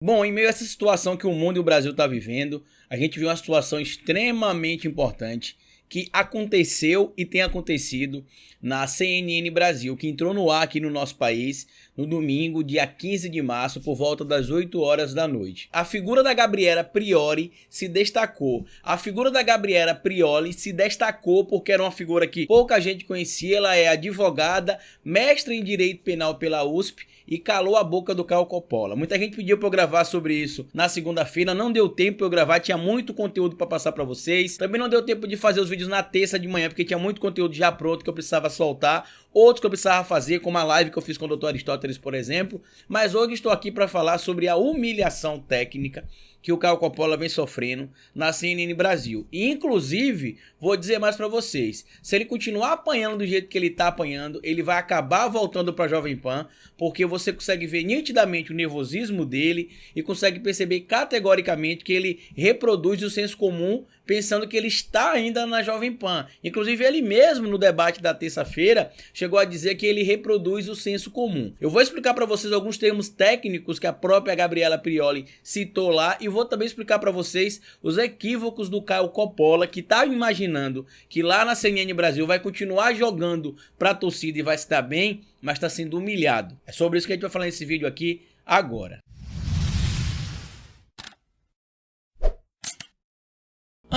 Bom, em meio a essa situação que o mundo e o Brasil está vivendo, a gente viu uma situação extremamente importante que aconteceu e tem acontecido na CNN Brasil, que entrou no ar aqui no nosso país no domingo, dia 15 de março, por volta das 8 horas da noite. A figura da Gabriela Prioli se destacou. A figura da Gabriela Prioli se destacou porque era uma figura que pouca gente conhecia. Ela é advogada, mestre em Direito Penal pela USP e calou a boca do Caio Coppola. Muita gente pediu para eu gravar sobre isso na segunda-feira, não deu tempo para eu gravar, tinha muito conteúdo para passar para vocês. Também não deu tempo de fazer os vídeos na terça de manhã, porque tinha muito conteúdo já pronto que eu precisava soltar, outros que eu precisava fazer, como a live que eu fiz com o Dr. Aristóteles, por exemplo. Mas hoje estou aqui para falar sobre a humilhação técnica que o Caio Coppola vem sofrendo na CNN Brasil. E, inclusive, vou dizer mais para vocês, se ele continuar apanhando do jeito que ele tá apanhando, ele vai acabar voltando para Jovem Pan, porque você consegue ver nitidamente o nervosismo dele e consegue perceber categoricamente que ele reproduz o senso comum, pensando que ele está ainda na Jovem Pan. Inclusive, ele mesmo, no debate da terça-feira, chegou a dizer que ele reproduz o senso comum. Eu vou explicar para vocês alguns termos técnicos que a própria Gabriela Prioli citou lá e vou também explicar para vocês os equívocos do Caio Coppola, que tá imaginando que lá na CNN Brasil vai continuar jogando para a torcida e vai se dar bem, mas está sendo humilhado. É sobre isso que a gente vai falar nesse vídeo aqui agora.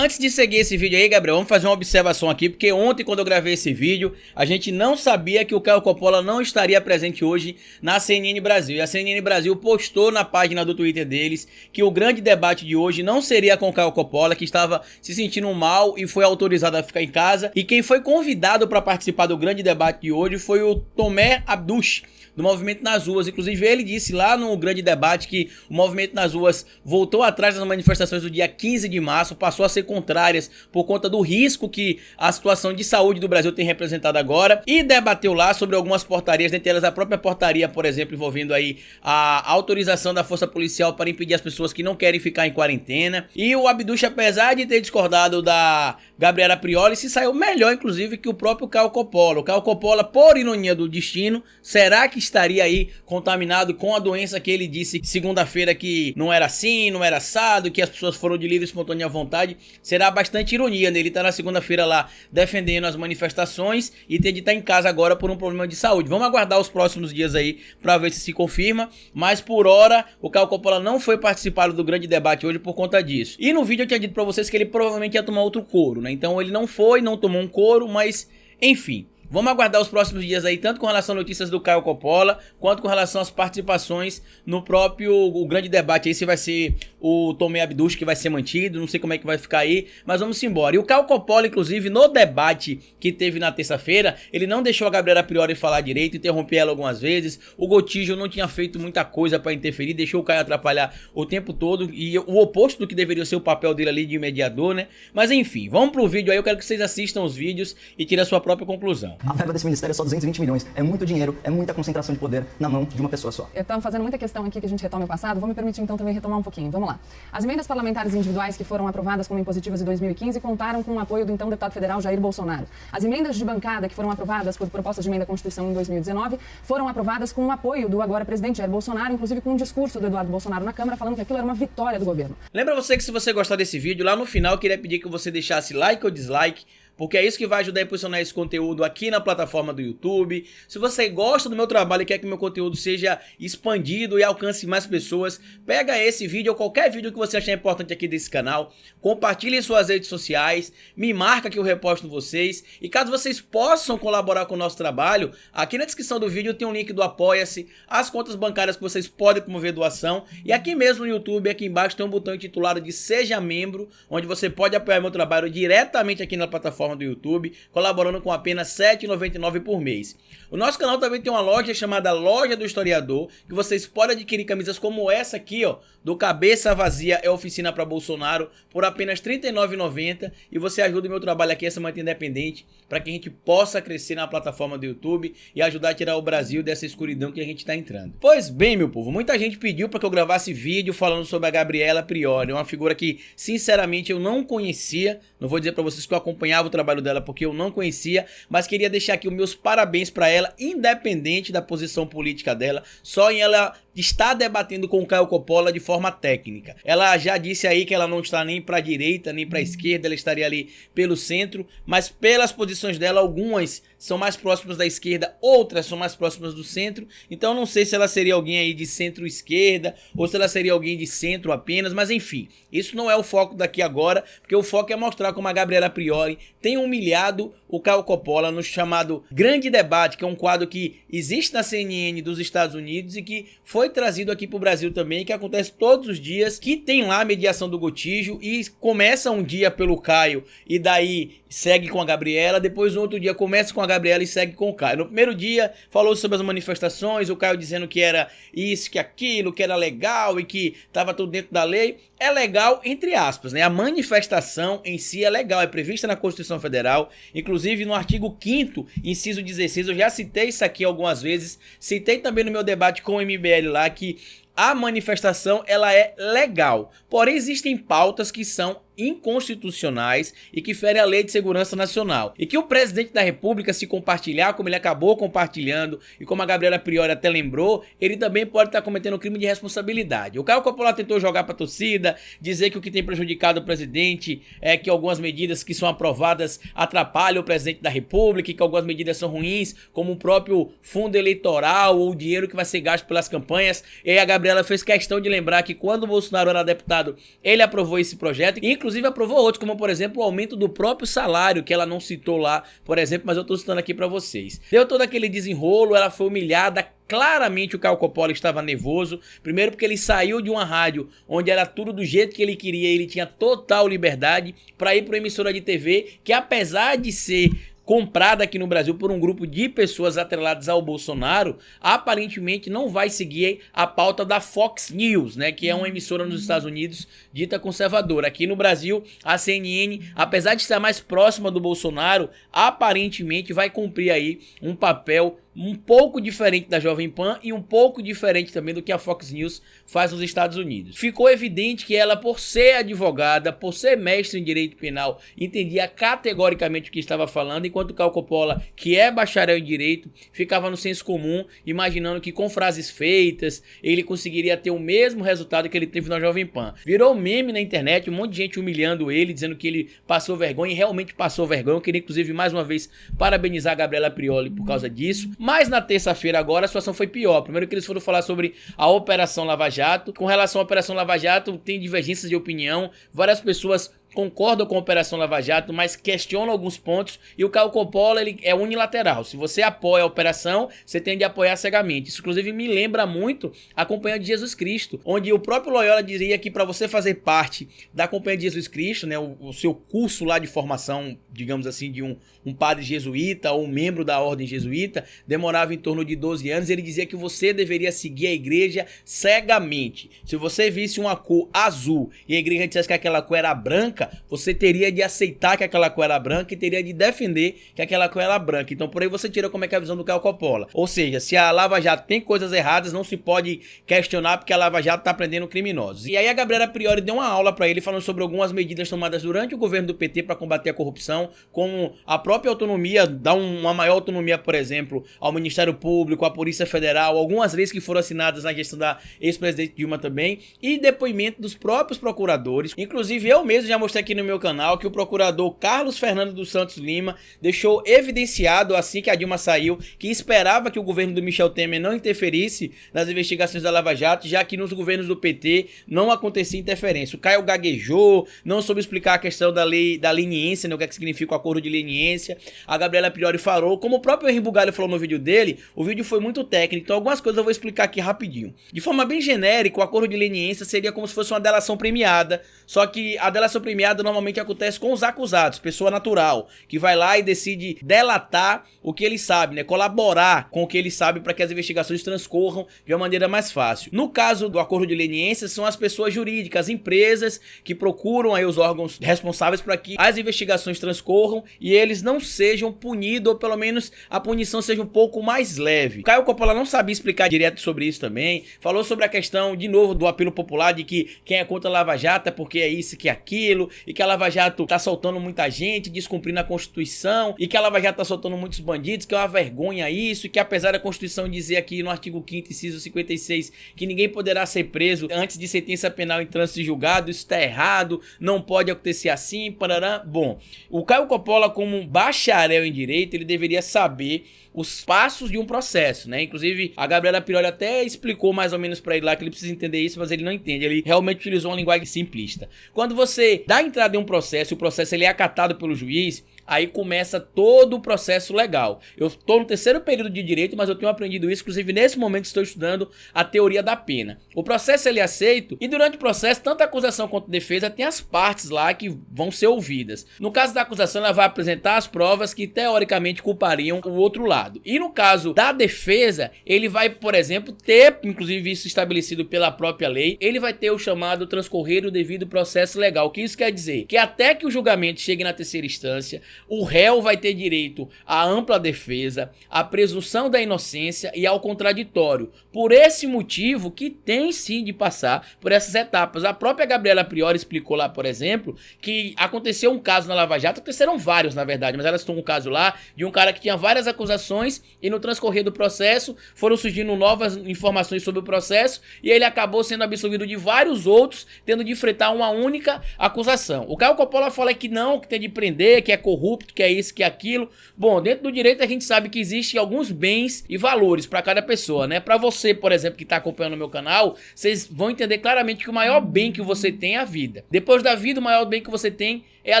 Antes de seguir esse vídeo aí, Gabriel, vamos fazer uma observação aqui, porque ontem, quando eu gravei esse vídeo, a gente não sabia que o Caio Coppola não estaria presente hoje na CNN Brasil. E a CNN Brasil postou na página do Twitter deles que o grande debate de hoje não seria com o Caio Coppola, que estava se sentindo mal e foi autorizado a ficar em casa. E quem foi convidado para participar do grande debate de hoje foi o Tomé Abduch, do Movimento nas Ruas. Inclusive, ele disse lá no grande debate que o Movimento nas Ruas voltou atrás das manifestações do dia 15 de março, passou a ser contrárias por conta do risco que a situação de saúde do Brasil tem representado agora, e debateu lá sobre algumas portarias, dentre elas a própria portaria, por exemplo, envolvendo aí a autorização da força policial para impedir as pessoas que não querem ficar em quarentena. E o Abduch, apesar de ter discordado da Gabriela Prioli, se saiu melhor, inclusive, que o próprio Caio Coppola. O Caio Coppola, por ironia do destino, será que estaria aí contaminado com a doença que ele disse segunda-feira que não era assim, não era assado, que as pessoas foram de livre e espontânea vontade? Será bastante ironia, né? Ele tá na segunda-feira lá defendendo as manifestações e tem de estar em casa agora por um problema de saúde. Vamos aguardar os próximos dias aí pra ver se confirma, mas por hora o Caio Coppola não foi participar do grande debate hoje por conta disso. E no vídeo eu tinha dito pra vocês que ele provavelmente ia tomar outro couro, né? Então ele não foi, não tomou um couro, mas enfim. Vamos aguardar os próximos dias aí, tanto com relação a notícias do Caio Coppola, quanto com relação às participações no próprio grande debate aí, se vai ser o Tomé Abduch que vai ser mantido, não sei como é que vai ficar aí, mas vamos embora. E o Caio Coppola, inclusive, no debate que teve na terça-feira, ele não deixou a Gabriela Prioli falar direito, interrompeu ela algumas vezes, o Gotijo não tinha feito muita coisa para interferir, deixou o Caio atrapalhar o tempo todo, e o oposto do que deveria ser o papel dele ali de mediador, né? Mas enfim, vamos pro vídeo aí, eu quero que vocês assistam os vídeos e tirem a sua própria conclusão. A verba desse ministério é só 220 milhões. É muito dinheiro, é muita concentração de poder na mão de uma pessoa só. Eu estava fazendo muita questão aqui que a gente retome o passado, vou me permitir então também retomar um pouquinho. Vamos lá. As emendas parlamentares individuais que foram aprovadas como impositivas em 2015 contaram com o apoio do então deputado federal Jair Bolsonaro. As emendas de bancada que foram aprovadas por proposta de emenda à Constituição em 2019 foram aprovadas com o apoio do agora presidente Jair Bolsonaro, inclusive com um discurso do Eduardo Bolsonaro na Câmara falando que aquilo era uma vitória do governo. Lembra você que se você gostar desse vídeo, lá no final eu queria pedir que você deixasse like ou dislike, porque é isso que vai ajudar a impulsionar esse conteúdo aqui na plataforma do YouTube. Se você gosta do meu trabalho e quer que meu conteúdo seja expandido e alcance mais pessoas, pega esse vídeo ou qualquer vídeo que você achar importante aqui desse canal, compartilhe em suas redes sociais, me marca que eu reposto vocês. E caso vocês possam colaborar com o nosso trabalho, aqui na descrição do vídeo tem um link do Apoia-se, as contas bancárias que vocês podem promover doação, e aqui mesmo no YouTube, aqui embaixo, tem um botão intitulado de Seja Membro, onde você pode apoiar meu trabalho diretamente aqui na plataforma do YouTube, colaborando com apenas R$ 7,99 por mês. O nosso canal também tem uma loja chamada Loja do Historiador, que vocês podem adquirir camisas como essa aqui, ó, do Cabeça Vazia é Oficina para Bolsonaro, por apenas R$ 39,90, e você ajuda o meu trabalho aqui a se manter independente, para que a gente possa crescer na plataforma do YouTube e ajudar a tirar o Brasil dessa escuridão que a gente está entrando. Pois bem, meu povo, muita gente pediu para que eu gravasse vídeo falando sobre a Gabriela Prioli, uma figura que, sinceramente, eu não conhecia. Não vou dizer para vocês que eu acompanhava o trabalho dela porque eu não conhecia, mas queria deixar aqui os meus parabéns para ela, independente da posição política dela, só em ela está debatendo com o Caio Coppola de forma técnica. Ela já disse aí que ela não está nem para a direita, nem para a esquerda, ela estaria ali pelo centro, mas pelas posições dela, algumas são mais próximas da esquerda, outras são mais próximas do centro, então não sei se ela seria alguém aí de centro-esquerda, ou se ela seria alguém de centro apenas, mas enfim, isso não é o foco daqui agora, porque o foco é mostrar como a Gabriela Prioli tem humilhado o Caio Coppola no chamado Grande Debate, que é um quadro que existe na CNN dos Estados Unidos e que foi trazido aqui para o Brasil também, que acontece todos os dias, que tem lá a mediação do Gotijo e começa um dia pelo Caio e daí segue com a Gabriela, depois no outro dia começa com a Gabriela e segue com o Caio. No primeiro dia falou sobre as manifestações, o Caio dizendo que era isso, que aquilo, que era legal e que estava tudo dentro da lei. É legal entre aspas, né? A manifestação em si é legal, é prevista na Constituição Federal, inclusive no artigo 5º, inciso 16, eu já citei isso aqui algumas vezes, citei também no meu debate com o MBL lá que a manifestação ela é legal, porém existem pautas que são inconstitucionais e que ferem a Lei de Segurança Nacional. E que o presidente da República, se compartilhar, como ele acabou compartilhando, e como a Gabriela Prioli até lembrou, ele também pode estar cometendo um crime de responsabilidade. O Caio Coppola tentou jogar para a torcida, dizer que o que tem prejudicado o presidente é que algumas medidas que são aprovadas atrapalham o presidente da República, e que algumas medidas são ruins, como o próprio fundo eleitoral ou o dinheiro que vai ser gasto pelas campanhas. E aí a Gabriela fez questão de lembrar que quando o Bolsonaro era deputado, ele aprovou esse projeto, inclusive aprovou outros, como por exemplo o aumento do próprio salário, que ela não citou lá, por exemplo, mas eu tô citando aqui pra vocês. Deu todo aquele desenrolo, ela foi humilhada, claramente o Caio Coppola estava nervoso, primeiro porque ele saiu de uma rádio onde era tudo do jeito que ele queria, ele tinha total liberdade para ir para uma emissora de TV que, apesar de ser comprada aqui no Brasil por um grupo de pessoas atreladas ao Bolsonaro, aparentemente não vai seguir a pauta da Fox News, né, que é uma emissora nos Estados Unidos dita conservadora. Aqui no Brasil, a CNN, apesar de estar mais próxima do Bolsonaro, aparentemente vai cumprir aí um papel um pouco diferente da Jovem Pan e um pouco diferente também do que a Fox News faz nos Estados Unidos. Ficou evidente que ela, por ser advogada, por ser mestre em direito penal, entendia categoricamente o que estava falando, enquanto o Caio Coppola, que é bacharel em direito, ficava no senso comum, imaginando que com frases feitas ele conseguiria ter o mesmo resultado que ele teve na Jovem Pan. Virou meme na internet, um monte de gente humilhando ele, dizendo que ele passou vergonha, e realmente passou vergonha. Eu queria inclusive mais uma vez parabenizar a Gabriela Prioli por causa disso. Mas na terça-feira agora a situação foi pior. Primeiro que eles foram falar sobre a Operação Lava Jato. Com relação à Operação Lava Jato, tem divergências de opinião. Várias pessoas concordam com a Operação Lava Jato, mas questionam alguns pontos, e o Caio Coppola ele é unilateral. Se você apoia a operação, você tem de apoiar cegamente. Isso inclusive me lembra muito a Companhia de Jesus Cristo, onde o próprio Loyola diria que para você fazer parte da Companhia de Jesus Cristo, né, o seu curso lá de formação, digamos assim, de um padre jesuíta ou um membro da ordem jesuíta, demorava em torno de 12 anos. Ele dizia que você deveria seguir a igreja cegamente. Se você visse uma cor azul e a igreja dissesse que aquela cor era branca, você teria de aceitar que aquela cor era branca e teria de defender que aquela cor era branca. Então por aí você tira como é que é a visão do Caio Coppola. Ou seja, se a Lava Jato tem coisas erradas, não se pode questionar, porque a Lava Jato está prendendo criminosos. E aí a Gabriela Prioli deu uma aula para ele falando sobre algumas medidas tomadas durante o governo do PT para combater a corrupção, como a própria autonomia, dar uma maior autonomia, por exemplo, ao Ministério Público, à Polícia Federal, algumas leis que foram assinadas na gestão da ex-presidente Dilma também, e depoimento dos próprios procuradores. Inclusive eu mesmo já mostrei aqui no meu canal que o procurador Carlos Fernando dos Santos Lima deixou evidenciado, assim que a Dilma saiu, que esperava que o governo do Michel Temer não interferisse nas investigações da Lava Jato, já que nos governos do PT não acontecia interferência. O Caio gaguejou, não soube explicar a questão da lei da leniência, né, o que é que significa o acordo de leniência. A Gabriela Prioli falou, como o próprio Henri Bugalho falou no vídeo dele, o vídeo foi muito técnico, então algumas coisas eu vou explicar aqui rapidinho. De forma bem genérica, o acordo de leniência seria como se fosse uma delação premiada, só que a delação premiada normalmente acontece com os acusados, pessoa natural, que vai lá e decide delatar o que ele sabe, né, colaborar com o que ele sabe para que as investigações transcorram de uma maneira mais fácil. No caso do acordo de leniência, são as pessoas jurídicas, as empresas que procuram aí os órgãos responsáveis para que as investigações transcorram e eles não sejam punidos, ou pelo menos a punição seja um pouco mais leve. Caio Coppola não sabia explicar direto sobre isso também, falou sobre a questão, de novo, do apelo popular, de que quem é contra a Lava Jato é porque é isso, que é aquilo, dinheiro e que a Lava Jato tá soltando muita gente, descumprindo a Constituição, e que a Lava Jato tá soltando muitos bandidos, que é uma vergonha isso, e que apesar da Constituição dizer aqui no artigo 5º, inciso 56, que ninguém poderá ser preso antes de sentença penal em trânsito julgado, isso tá errado, não pode acontecer assim, parará. Bom, o Caio Coppola, como um bacharel em direito, ele deveria saber os passos de um processo, né? Inclusive, a Gabriela Prioli até explicou mais ou menos pra ele lá que ele precisa entender isso, mas ele não entende. Ele realmente utilizou uma linguagem simplista. Quando você dá entrada em um processo e o processo ele é acatado pelo juiz, aí começa todo o processo legal. Eu estou no terceiro período de direito, mas eu tenho aprendido isso, inclusive nesse momento estou estudando a teoria da pena. O processo ele é aceito e durante o processo, tanto a acusação quanto a defesa tem as partes lá que vão ser ouvidas. No caso da acusação, ela vai apresentar as provas que teoricamente culpariam o outro lado. E no caso da defesa, ele vai, por exemplo, ter, inclusive isso estabelecido pela própria lei, ele vai ter o chamado transcorrer o devido processo legal. O que isso quer dizer? Que até que o julgamento chegue na terceira instância, o réu vai ter direito à ampla defesa, à presunção da inocência e ao contraditório. Por esse motivo que tem sim de passar por essas etapas. A própria Gabriela Prioli explicou lá, por exemplo, que aconteceu um caso na Lava Jato, aconteceram vários na verdade, mas ela citou um caso lá de um cara que tinha várias acusações e no transcorrer do processo foram surgindo novas informações sobre o processo e ele acabou sendo absolvido de vários outros, tendo de enfrentar uma única acusação. O Caio Coppola fala que não, que tem de prender, que é corrupto, que é isso, que é aquilo. Bom, dentro do direito a gente sabe que existem alguns bens e valores para cada pessoa, né? Para você, por exemplo, que está acompanhando o meu canal, vocês vão entender claramente que o maior bem que você tem é a vida. Depois da vida, o maior bem que você tem é a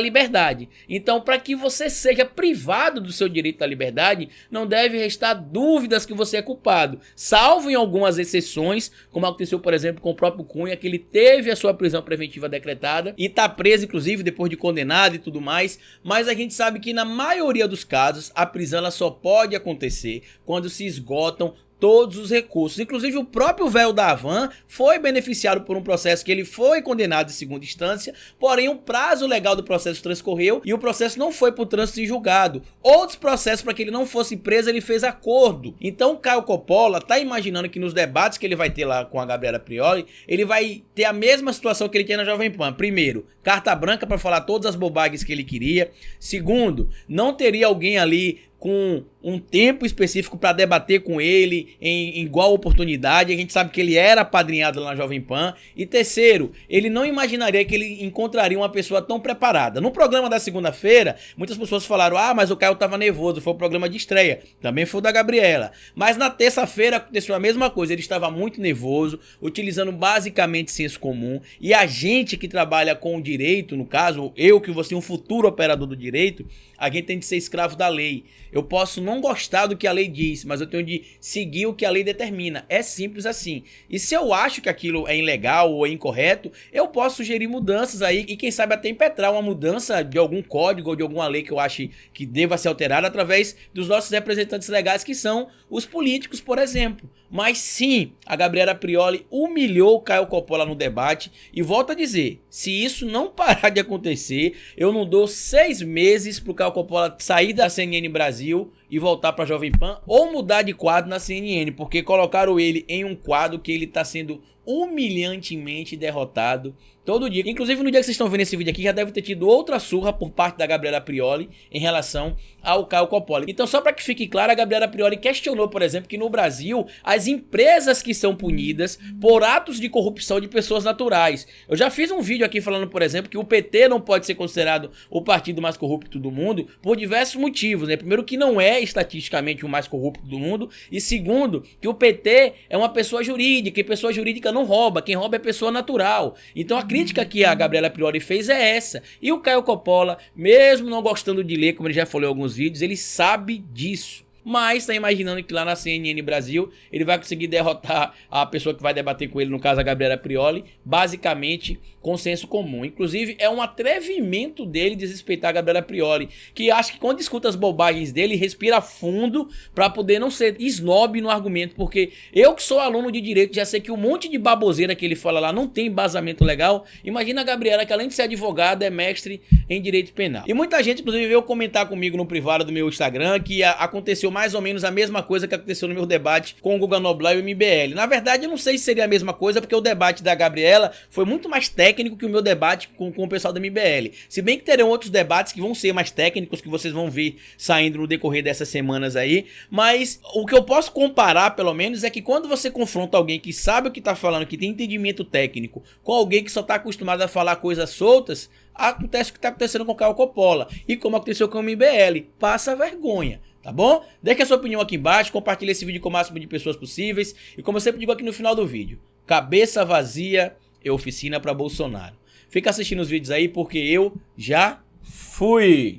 liberdade. Então, para que você seja privado do seu direito à liberdade, não deve restar dúvidas que você é culpado, salvo em algumas exceções, como aconteceu, por exemplo, com o próprio Cunha, que ele teve a sua prisão preventiva decretada e está preso, inclusive, depois de condenado e tudo mais, mas a gente sabe que na maioria dos casos, a prisão ela só pode acontecer quando se esgotam todos os recursos. Inclusive o próprio véu da Havan foi beneficiado por um processo que ele foi condenado em segunda instância, porém o prazo legal do processo transcorreu e o processo não foi por trânsito em julgado. Outros processos para que ele não fosse preso, ele fez acordo. Então o Caio Coppola tá imaginando que nos debates que ele vai ter lá com a Gabriela Prioli, ele vai ter a mesma situação que ele tinha na Jovem Pan. Primeiro, carta branca para falar todas as bobagens que ele queria. Segundo, não teria alguém ali com um tempo específico para debater com ele em igual oportunidade. A gente sabe que ele era apadrinhado lá na Jovem Pan. E terceiro, ele não imaginaria que ele encontraria uma pessoa tão preparada. No programa da segunda-feira, muitas pessoas falaram: ah, mas o Caio tava nervoso, foi o programa de estreia. Também foi o da Gabriela. Mas na terça-feira aconteceu a mesma coisa, ele estava muito nervoso, utilizando basicamente senso comum. E a gente que trabalha com o direito, no caso, eu que vou ser um futuro operador do direito, a gente tem de ser escravo da lei. Eu posso não gostar do que a lei diz, mas eu tenho de seguir o que a lei determina. É simples assim. E se eu acho que aquilo é ilegal ou é incorreto, eu posso sugerir mudanças aí e quem sabe até impetrar uma mudança de algum código ou de alguma lei que eu ache que deva ser alterada através dos nossos representantes legais, que são os políticos, por exemplo. Mas sim, a Gabriela Prioli humilhou o Caio Coppola no debate e volto a dizer, se isso não parar de acontecer, eu não dou 6 meses pro Caio Coppola sair da CNN Brasil e voltar para Jovem Pan ou mudar de quadro na CNN, porque colocaram ele em um quadro que ele está sendo humilhantemente derrotado todo dia. Inclusive no dia que vocês estão vendo esse vídeo aqui, já deve ter tido outra surra por parte da Gabriela Prioli em relação ao Caio Coppola. Então só para que fique claro, a Gabriela Prioli questionou, por exemplo, que no Brasil as empresas que são punidas por atos de corrupção de pessoas naturais. Eu já fiz um vídeo aqui falando, por exemplo, que o PT não pode ser considerado o partido mais corrupto do mundo por diversos motivos, né? Primeiro, que não é estatisticamente o mais corrupto do mundo, e segundo, que o PT é uma pessoa jurídica, e pessoa jurídica não rouba, quem rouba é pessoa natural. Então a crítica que a Gabriela Prioli fez é essa. E o Caio Coppola, mesmo não gostando de ler, como ele já falou em alguns vídeos, ele sabe disso. Mas tá imaginando que lá na CNN Brasil ele vai conseguir derrotar a pessoa que vai debater com ele, no caso a Gabriela Prioli, basicamente com senso comum. Inclusive é um atrevimento dele desrespeitar a Gabriela Prioli, que acho que quando escuta as bobagens dele, respira fundo para poder não ser snob no argumento, porque eu que sou aluno de direito já sei que um monte de baboseira que ele fala lá não tem embasamento legal. Imagina a Gabriela, que além de ser advogada é mestre em direito penal. E muita gente inclusive veio comentar comigo no privado do meu Instagram que aconteceu mais ou menos a mesma coisa que aconteceu no meu debate com o Guga Noblar e o MBL. Na verdade, eu não sei se seria a mesma coisa, porque o debate da Gabriela foi muito mais técnico que o meu debate com o pessoal do MBL. Se bem que terão outros debates que vão ser mais técnicos, que vocês vão ver saindo no decorrer dessas semanas aí, mas o que eu posso comparar, pelo menos, é que quando você confronta alguém que sabe o que tá falando, que tem entendimento técnico, com alguém que só tá acostumado a falar coisas soltas, acontece o que tá acontecendo com o Caio Coppola e como aconteceu com o MBL, passa vergonha, tá bom? Deixe a sua opinião aqui embaixo, compartilhe esse vídeo com o máximo de pessoas possíveis e como eu sempre digo aqui no final do vídeo, cabeça vazia é oficina para Bolsonaro. Fica assistindo os vídeos aí porque eu já fui!